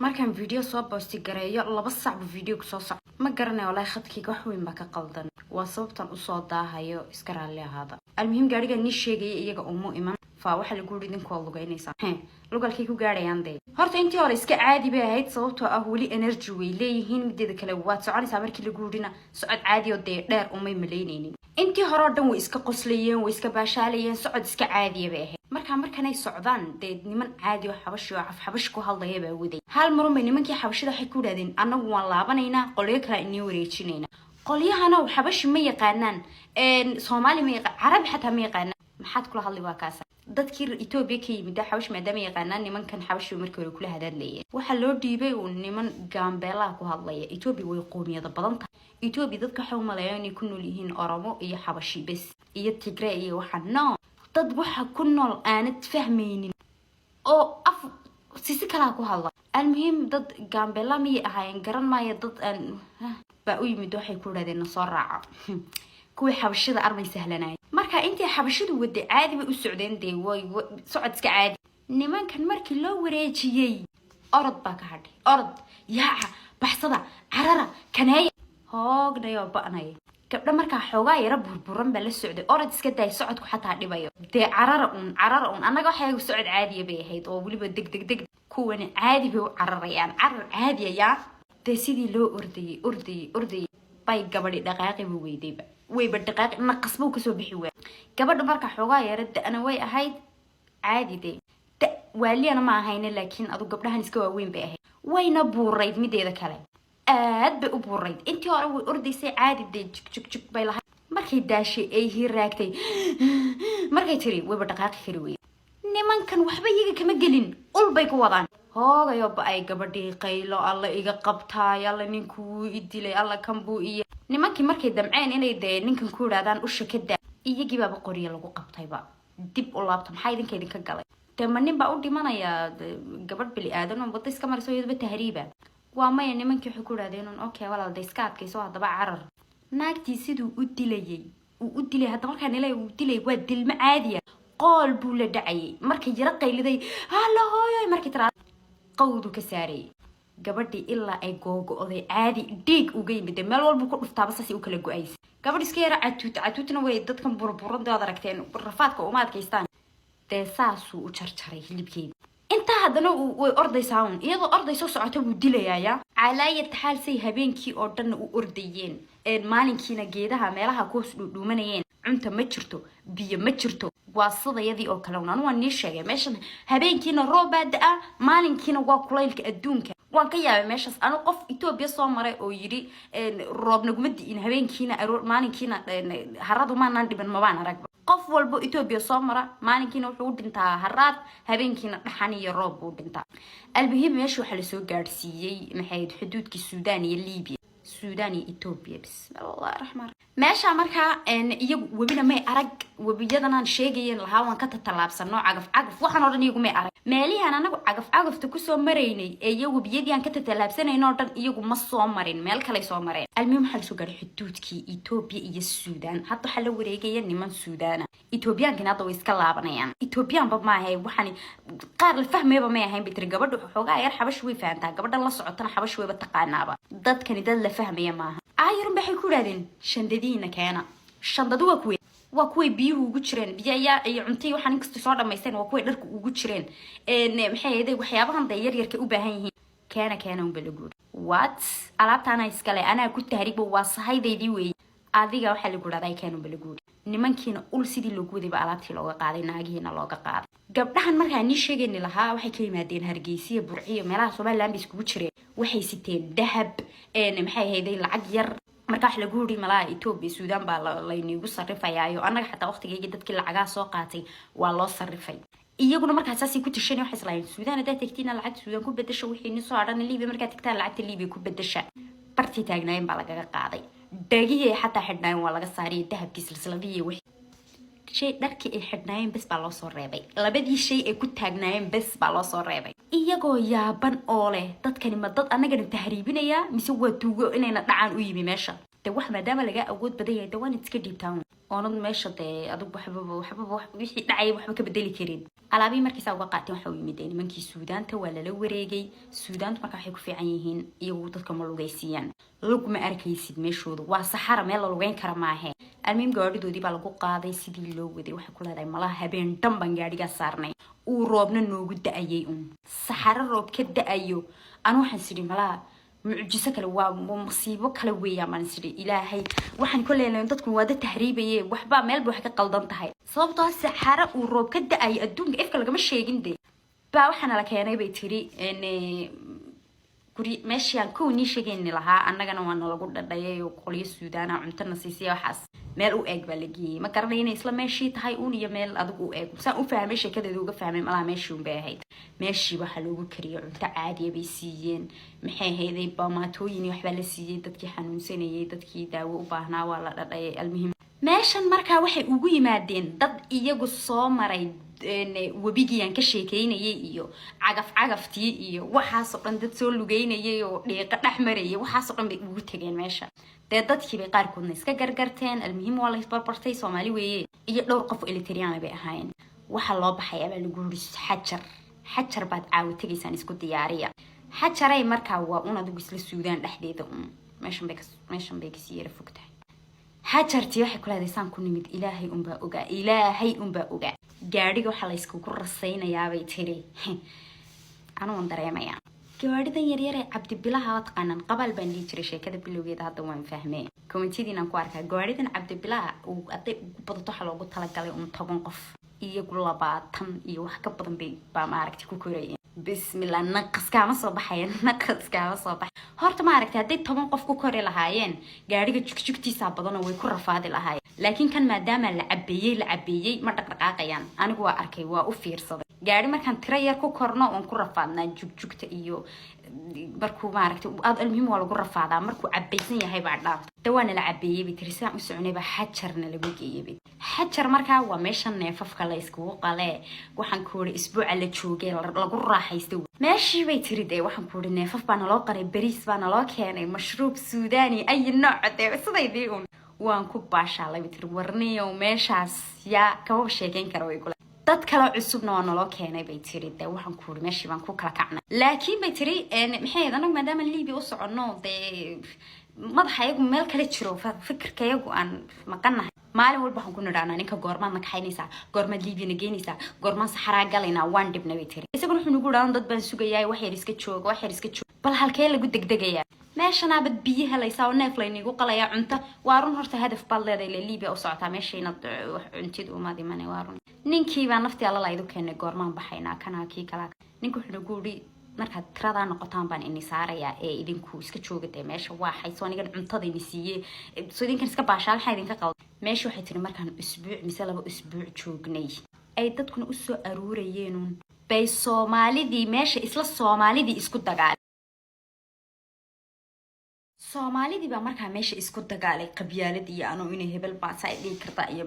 markaan video soo boosti gareeyo 2 saac buu video ku soo socdo ma garanayo walaa khadkayga wax weyn ba ka qaldan waa sababtan u soo daahayo iska raali ahaada almuhim gaariga ni sheegay iyaga umu iman fa waxa lagu ridin ku lugaynaysan lugalkay ku gaarayaan day horta intii hore iska caadi bay ahayd sababtoo ah wali energy way leeyihiin mideeda kale waad soconaysaa markii lagu ridina socod caadi oo dheer umay maleynaynin intii hore oo dhan way iska qoslayeen way iska baashaalayeen socod iska caadi bay ahayd markanay socdaan niman caadi oo xabash ku hadlaya baa waday hal mar bay nimankii xabashida waxay ku yiraahdeen anagu waan laabanaynaa qolyo kale inii wareejinayna qolyahana xabash ma yaqaanaan Soomaali ma yaqaan Carabi xataa ma yaqaanaan maxaad kula hadli waa kaas dadkii Ethiopia ka yimid xabash maadaama yaqaanaan nimankan xabash markii hore kula hadlayeen waxa loo dhiibay oo niman Gambela ku hadlaya Ethiopia way qoomiyada badan tahay Ethiopia dadka waxa u maleeyaan inay ku nool yihiin Oromo iyo Xabashi bas iyo Tigray iyo waxa no dad waxa ku nool aanad fahmaynin oo af si kala ku hadla almuhim dad Gambela mi ahayn garan maayo dad aan ba u yimid waxay ku raadeen soo raaca kuwii xabashida armay sahlanay marka intii xabashidu wada caadi bay u socdeen way socod iska caadi nimankan markii loo wareejiyay orod ba ka hadhay orod yaa baxsada carara kanay hoognayo ba'nay gabdha marka xoogaa yara burburan baa la socday orod iska day socodku xataa dhibayo carara anaga waxay socod caadi bay ahayd oo waliba degdeg kuwan caadi bay u cararayaan carar caadi ayaa sidii loo ordayay bay gabadhi dhaqaaqi buu weydayba wayba dhaqaaqi naqasbu ka soo bixi waa gabadha marka xoogaa yara ana way ahayd caadi waaliyana ma ahayna laakiin adu gabdhahan iska waaweyn bay ahayd wayna buurayd mideeda kale aad bay u buurayd intii hore way ordaysay caadi jig bay lahayd markay daashay ay hiraagtay markay tiri wayba dhaqaaqi kari way nimankan waxba iyaga kama gelin ul bay ku wadaan hoogayo ba ay gabadhii qaylo alla iga qabtaay alla ninkuu idilay alla kan buu iyo nimankii markay damceen inay ninkan ku yiraahdaan u shakada iyagii baba qoriyo lagu qabtayba dib u laabta maxay idinka galay nin ba u dhimanaya gabadh bili aadan oo wada iska marso iyadba tahriiba waa may nimankii wuxuu ku yiraahdeen okay walaal iska adkayso hadaba carar naagtii siduu u dilay hadda markaan ilaa uu dilay waa dilma caadi ah qool buu la dhacay markay yara qayliday hala hooyo markay tira qowdu ka saaray gabadhii ilaa ay googo'day caadi dhiig uga yimid meel walba ku dhuftaaba saasi u kala go'ays gabadh iska yara catuutna way dadkan burburan dad aragteen rafaadka uma adkaystaan saasuu u jarjaray hilibkeeda inta hadana way ordaysaa iyadoo ordayso socoto buu dilayaa calaayad taxal say habeenkii oo dhan u ordayeen maalinkiina geedaha meelaha ku dhuumanayeen cunta ma jirto biyo ma jirto waa sidayadii oo kale waan nii sheegay meeshan habeenkiina roob daa maalinkiina waa kulaylka adduunka waan ka yaabay meeshaas anu qof Ethiopia soo maray oo yiri roob naguma diin habeenkiina maalinkiina haradu ma naan dhiban ma baan arag qof walbo Ethiopia soo mara maalinkiina wuxuu u dhintaa harad habeenkiina dhaxan iyo roob uu dhintaa almuhim meesha waxa la soo gaarsiiyay maxay xuduudka Suudaan iyo Liibiya Suudaan iyo Ethiopia bismillahir rahmanir meesha marka iyagu wabina may arag wabiyadana sheegayeen lahaa waan ka tatalaabsano cagaf waxaan oran iyagu may arag meelihan anagu cagafta ku soo mareynay iyagu biyadii aan ka tatalaabsanayno oo dhan iyagu ma soo marin meel kale soo mareen almuhim waxa soo gaaray xuduudkii Ethiopia iyo Suudaan hadda waxa la wareegayeen niman Suudaan Ethiopian hadda way iska laabanayaan Ethiopian ba ma ahay waxaan qaar la fahmayba ma ahayn bitri gabadhu xoogaa yar xabash way fahantaa gabadha la socotana xabash way taqaanaaba dadkani dad la fahmaya maaha ayran baxay ku raadeen shandadiina keena shandadu waa kuway biyuhu ugu jireen biyaha iyo cuntii waxaan inkasta soo dhameysteen waa kuway dharku ugu jireen maxay ahayd waxyaabahan yar u baahan yihiin keena un balaguud what alaabtaana iskale ana ku tahriibo waa sahaydeedii weey adiga waxa lagu raday keena un balaguud nimankiina ul sidii loogu wadayba alaabtii looga qaaday naagiina looga qaaday gabdhahan markaa ni sheegeen lahaa waxay ka yimaadeen Hargeysa Burciyo meelaha Soomaaliland iskugu jireen waxay siteen dahab maxay ahayd lacag yar marka wax lagu yiri malaa Ethiopia Suudaan baa la inigu sarifayaayo anaga xataa waqtigeega dadkii lacaga soo qaatay waa loo sarifay iyaguna marka saasi ku tishanay waxa islaayeen Suudaan haday tagtiina lacag Suudaan ku bedesho wixii ni soo aran Liibiya marka tagtaan lacagta Liibiya ku bedesha barti taagnaayeen baa laga qaaday dhagihii xataa xidhnaayn waa laga saariyay dahabkii silsiladii wixii shay dharkii ay xidhnaayeen bas baa loo soo reebay labadii shay ay ku taagnaayeen bas baa loo soo reebay iyagoo yaaban oo leh dadkani ma dad anagana tahriibinaya mise waa tuugo inayna dhacaan u yimi meesha de wax maadaama laga awood badan yahay dawaan iska dhiibtaan oonad meesha de adugu waxba wixii dhacay waxba ka bedeli karin alaabii markiisa uga qaateen waxa uu yimid nimankii Suudaanta waa la wareegay Suudaanta marka waxay ku fiican yihiin iyagu dadka ma lugaysiiyaan lugma arkaysid meeshooda waa saxara meel la lugayn kara maahe almiim gaadhidoodii baa lagu qaaday sidii loo waday waxay ku leedahay malaha habeen dhanban gaadhiga saarnay uu roobna noogu da'ayay saxara roob ka da'ayo anu waxaan sidii malaha معجزة كله ومصيبة كله ويا ما نسري إلهي وحن كل اللي نتذكر وهذا تهريبية وحبا مال بوحكة قلدان تهاي صوبتها السحارة وروب كده أي أدون إفك لقى مش شيء جندي باوحنا لك يعني بيتري إن كوري ماشي يعني كوني شيء جندي لها أنا كنا وانا لقول ده وقولي السودان عمتنا سيسيا وحس مال وأقبل لقي ما كرني إسلام ماشي تهاي أوني مال أدوق أقبل بس أنا أفهم ماشي كده دوق فهم ملا ماشي وباهي ماشي وحلو كريع عادي بيسيين maxay hayday baamaatooyin wax baa la siiyay dadkii xanuunsanayay dadkii daawo u baahnaa waa la dhadhay almuhim meeshan markaa waxay ugu yimaadeen dad iyagu soo maray wabigiyaan ka sheekeynayay iyo cagaftii iyo waxaas oo dhan dad soo lugeynayay oo dhiiqa dhaxmarayay waxaas oo dhan bay ugu tageen meesha dadkii bay qaar koodna iska gargarteen almuhim waa la isbarbartay Soomaali weeye iyo dhowr qof Eritrean bay ahaayeen waxa loo baxay abaa lagu yiri xajar baad caawitagaysan isku diyaariya حجري مركا وأنا دوجس للسودان لحديده ماشان بيكس يرفقته حجرتي واحد كل هذا سان كوني مد إلهي أمبا أوجا جاري وحلا يسكو كرسينا يا بيتري أنا وندري ما يعني جاري ده يري عبد بالله هات قنن قبل بندي تري كذا باللوجيت هذا وين فهمه كومنتي دينا كواركا جاري ده عبد بالله وأتى بدو حلا وقلت لك عليه طبعا قف يقول لبعضهم يوحك بدن بما عرفتي كوكوري بسم الله نقص كام صباحين هرت ما عرفت هديت طبعا قف كوكوري لهاين قاعد جكتي سابضنا ويكون رفاضي لهاي لكن كان ما دام العبيي ما دقاقيان أنا جوا أركي وأفير صدق قاعد ما كان ترير كوكورنا ونكون رفاضنا جكت إيو بركو ما عرفت المهم ولا جور رفاضة مركو عبيسين هاي بعد دوان العبيي بترسام مسعني بحجرنا لبوجي بيت حجر مركا ومشان نفف كلا يسكو قلا وحن كوري أسبوع على تشوجي لجور راح يستوي ماشي بيتريد وحن كوري نفف بنا لا قريب بريس بنا لا كان مشروب سوداني أي نوع ده بس ده يديون وان كوباش على بترورني ومشاس يا كم شيء كانوا يقول dad kala cusubna waa naloo keenay bay tiri waxaan ku uri meeshii baan ku kala kacnay laakiin bay tiri maxay anagu maadaama Liibi u socono madaxaygu meel kale jiro fikirkaygu aan maqanahay maalin walba waxaan ku niraanaa ninka goormaad nakaxaynaysaa goormaad Liibina geynaysaa goormaan saxaraa galayna waan dhibnay bay tiri isaguna wuxuu nagu dhaaan dad baan sugayaa wax yar iska joogo bal halkee lagu degdegayaa meeshana bad biyo helaysaa oo neef laynigu qalaya cunto waarun horta hadaf baad leedahay Liibi oo socotaa meeshayna cuntid uma dimanay waarun ninkii baa naftii alla laydu keenay goormaan baxaynaa kana kii kala ninku wuxuu nagu yiri marka tirada noqotaan baan in saaraya ee idinku iska joogtay meesha waxay soo nigan cuntada in siiyay soo idinkan iska baashaal waxay idinka qalad meesha waxay tiri markaan usbuuc mise laba usbuuc joognay ay dadkuna u soo aruurayeen bay Soomaalidii meesha isla Soomaalidii isku dagaal Soomaalidii baa markaa meesha isku dagaalay qabyaaladii iyo anoo inay hebel baa saayay kartaa iyo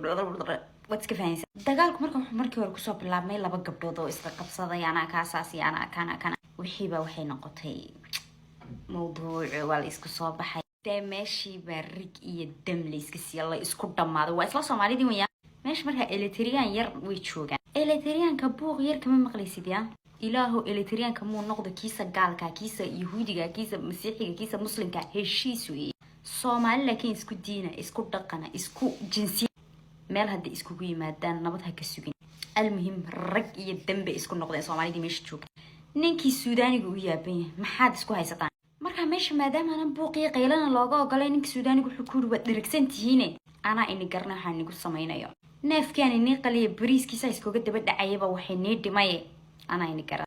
wadka fahanaysa dagaalku markii hore ku soo bilaabmay laba gabdhood oo isla qabsaday ana kaasaasi ana kana wixii baa waxay noqotay mowduuc wal isku soo baxay meeshii baa rig iyo dam la iska siiyay la isku dhamaado waa isla Soomaalidii waya meesha markaa Eritrean yar way joogaan Eritrean ka buuq yar kama maqlaysid yaa إلهو إليتريان كمو نقض كيسة قالكا كيسة يهودية كيسة مسيحية كيسة مسلمكا هشيسوي صومالي لكن اسكو دينا اسكو دقنا اسكو جنسية مال هدي اسكو قوي مادان نبضها كسوكين المهم رق يدنب اسكو نقضين صومالي دي ميش تشوك نينكي سوداني قوية بيه محاد اسكو هاي ستان مركا ميش مادام انا بوقي قيلانا لوغا وقالي نينكي سوداني قو حكور ودركسان تهيني انا اني قرنا حاني قو سمينا يو ناف كان اني قلي بريس كيسا اسكو قد بدا عيبا وحيني دماي أنا إني كرا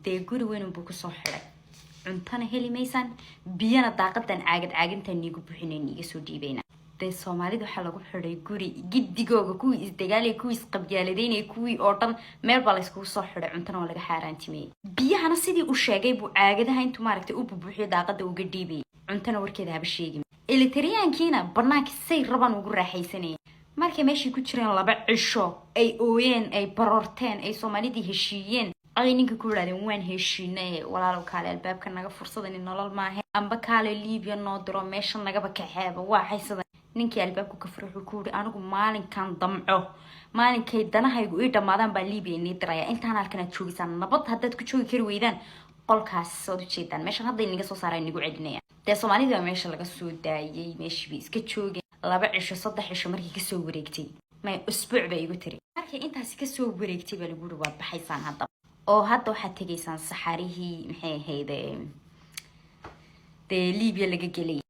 ديقول وين بوكو صحرا عنتنا هلي ميسان بيانا طاقتن عاقد تنيقو بحنين يسو ديبينا دي الصومالي دو حلقو حري قوري جد ديقوغو كوي إزدقالي كوي إسقبيالديني كوي أورطن مير باليسكو صحرا عنتنا ولاga حاران تيمي بيانا سيدي وشاقاي بو عاقدها انتو ماركتا او ببوحي داقدا وقا ديبي عنتنا وركيدا هبشيقي إليتريان كينا برناك السي ربان وقو راحيساني markay meeshii ku jireen laba cisho ay ooyeen ay barorteen ay Soomaalidii heshiiyeen ay ninka ku yiraahdo waan heshiinay walaalo kaale albaabka naga fursadan in nolol ma ahayn amba kaale Liibiya noo diro meesha naga bakaxeeba waa haysada ninkii albaabku ka furay wuxuu ku yiri anigu maalinkan damco maalinkay danahaygu ii dhamaadaan baa Liibiya inii diraya intaan halkan joogisaan nabad haddaad ku joogi kari weydaan qolkaas soo jeedaan meeshan hadda inaga soo saaray inagu celinaya de Soomaalida meesha laga soo daayay meeshii iska joogay 2 cisho 3 cisho markii ka soo wareegtay ma usbuuc bay igu tiri markii intaas ka soo wareegtay baa lagu yiri waa baxaysaan hadda oo hadda waxaad tegaysaan saxarihii maxay ahaydee de Liibiya laga gelay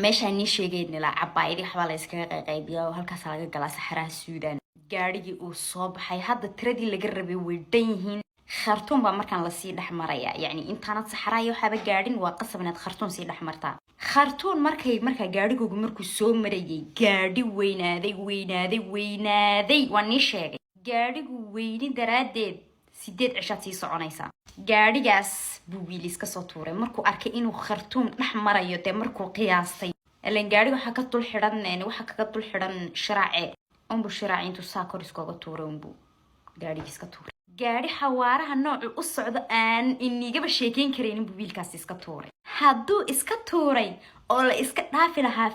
meesha ni sheegayna la cabaaydi waxba la iskaga qaybiyo halkaas laga galaa saxaraha Suudaan gaarigii uu soo baxay hadda tiradii laga rabay way dhan yihiin Khartoum baa markaan la sii dhaxmaraya yani intaanad saxaraha waxaba gaadhin waa qasab inaad Khartoum sii dhaxmartaa Khartoum marka gaarigoogu markuu soo marayay gaadhi weynaaday waa ni sheegay gaadhigu weyni daraadeed 8 cishaad sii soconaysa gaadhigaas buu wiilis ka soo tuuray markuu arkay inuu Khartoum dhaxmarayo de markuu qiyaastay ilaan gaadhiga waxa ka dul xidhan shiraace umbu shiraac intuu saakor iskooga tuuray umbu gaadhigiis ka tuuray gaadhi xawaaraha nooc u socdo aan inigaba sheekeyn kareen buu wiilkaas iska tuuray hadduu iska tuuray oo la iska dhaafi lahaa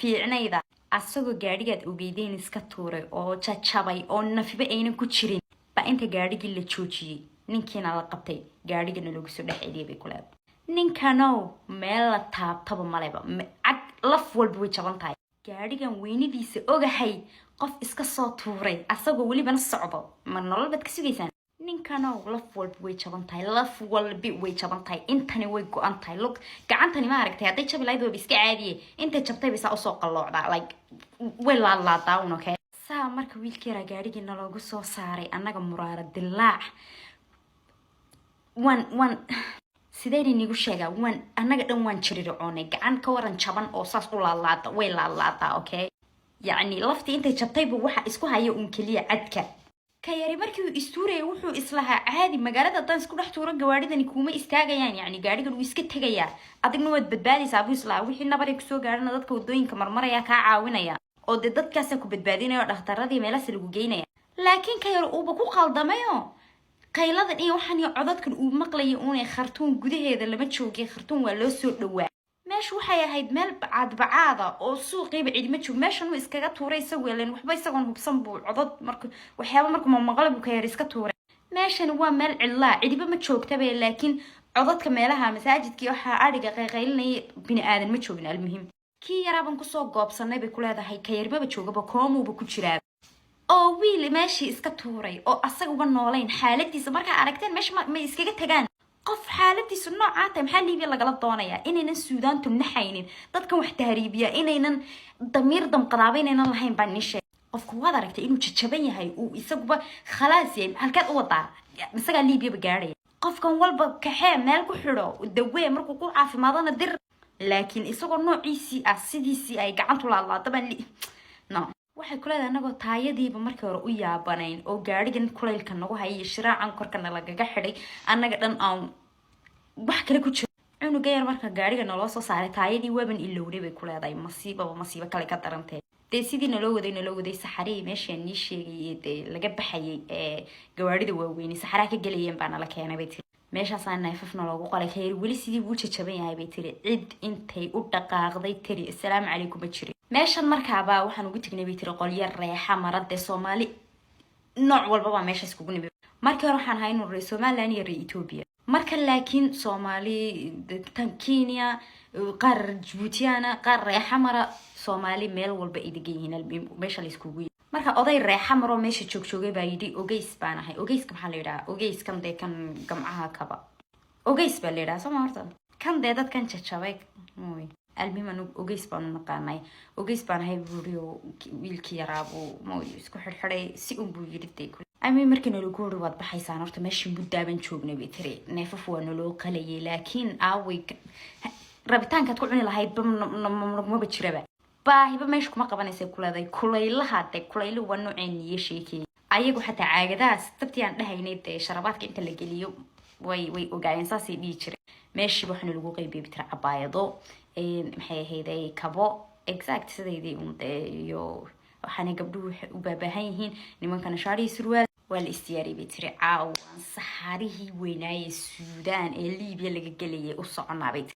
fiicnayda asagoo gaadhigaad ogeydeen iska tuuray oo jajabay oo nafiba aynan ku jirin ba inta gaadhigii la joojiyay ninkiina la qabtay gaadhigana lagu soo dhex celiyay bay ku leedahay ninkano meel la taabtaba maleba cag laf walba way jaban tahay gaadhigan weynidiisa ogahay qof iska soo tuuray asagoo waliba socdo ma nolol bad ka sugaysaan ninkano laf walba way jaban tahay intani way go'an tahay look gacantani ma aragtay haday jabi lahayd waa iska caadiye inta jabtay bay saa u soo qalloocdaa like way laalaadaa okay saa marka wiilkeera gaadhigiina loogu soo saaray annaga muraara dilaac wan sideen inigu sheegaa annaga dhan waan jiriroonay gacan ka waran jaban oo saas u laalaada way laalaadaa okay yani laftii intay jabtayba waxa isku haya kaliya cadka ka yari markii uu istuuray wuxuu islahaa caadi magaalada dan isku dhex tuuro gawaadhidani kuma istaagayaan yani gaadhigan uu iska tagayaa adigna waad badbaadaysaa buu islahaa wixii nabar ay kusoo gaarana dadka wadooyinka marmaraya kaa caawinaya oo de dadkaas ku badbaadinayo dhakhtaradii meelaha lagu geynaya laakiin ka yar uuba ku qaldamayo qayladan iyo waxaan iyo codadkan uu maqlay uunay Khartoum gudaheeda lama joogay Khartoum waa loo soo dhawaa meeshu waxay ahayd meel bacaada oo suuqiiba cidima joog meeshan uu iskaga tuuray saweelan waxba isagoon hubsan buu codad waxyaabo markuu maqlay ka yar iska tuuray meeshan waa meel cilaa cidiba ma joogtaba laakiin codadka meelaha masaajidkii waxa ariga qaylinay bini aadan ma joogin almuhim kii yaraaban ku soo goobsanay bay ku leedahay ka yarba joogaba koomuba ku jiraa oo wiil meeshii iska tuuray oo asaga uga noolayn xaaladiisa marka aragteen meesha ma iskaga tagaan qof xaaladiisu nooca tahay maxaa Liibiya lagala doonayaa inaynan Suudaan tumnaxaynin dadkan wax tahriibiya inaynan damiir damqadaaba inaynan lahayn baan nishay qofku waad aragtay inuu jajaban yahay uu isaguba khalaas yahay halkaad u wadaa isaga Liibiya gaadhay qofkan walba kaxee meel ku xidho dawee markuu ku caafimaadana dir laakiin isagoo noociisii sidiisii ay gacantu laalaadaban no waxay ku leedahay anagoo taayadiiba markii hore u yaabanayn oo gaadhigan kulaylka nagu hayay shiraacan korkana lagaga xidhay annaga dhan aan wax kale ku jiro cunuga yar marka gaadhiga naloo soo saaray taayadii waban ilowday bay ku leedahay masiibo kale ka darantay de sidii naloo waday saxarii meesha ni sheegay de laga baxayay gawaarida waaweyn saxaraa ka galayeen baa nala keenay bay tiri meeshaas aan neefafna loogu qalay khayr wali sidii uu jajaban yahay bay tiri cid intay u dhaqaaqday tiri assalaamu calaykum ma jiri meeshan markaaba waxaan ugu tagnay bay tiri qolyar reexa marade Soomaali nooc walba waa meesha iskugu nimid markii hore waxaan haynuu reer Soomaaliland iyo reer Ethiopia marka laakiin Soomaali tan Kenya qaar Djiboutiana qaar reexa mara Soomaali meel walba idigan yihiin meesha la iskugu yimid marka oday reexa maro meesha joogay baa yidhi ogeys baan ahay ogeyska maxaa la yiraahdaa ogeyskan de kan gamcaha kaba ogeys baa la yiraahdaa soo marta kan de dadkan jajabay mooy المهم ogeys baan naqaanay ogeys baan hay buuriyo wiilkii yaraabo mooy isku xirxiray si uu buu yiri ami markii lagu hor wad baxaysaan horta meeshii mudaaban joognay bay tiri neefaf waa naloo qalayay laakiin aaway rabitaanka ku cuni lahayd ma jiraba baahiba meesha kuma qabanaysa kuleeday kulaylaha de kulaylu waa nooceen iyo sheekay ayagu xataa caagadaas tabtiyaan dhahaynay de sharabaadka inta la geliyo way ogaayeen saasii dhigi jiray meeshii waxna lagu qaybiyay bitra cabaayado maxay ahayd kabo exact sideedii iyo waxaana gabdhuhu u baabahan yihiin nimankana shaari surwaal والاستياري بتري عاو صحاريه ويناي السودان اللي ليبيا لقى قليه وصعنا بيت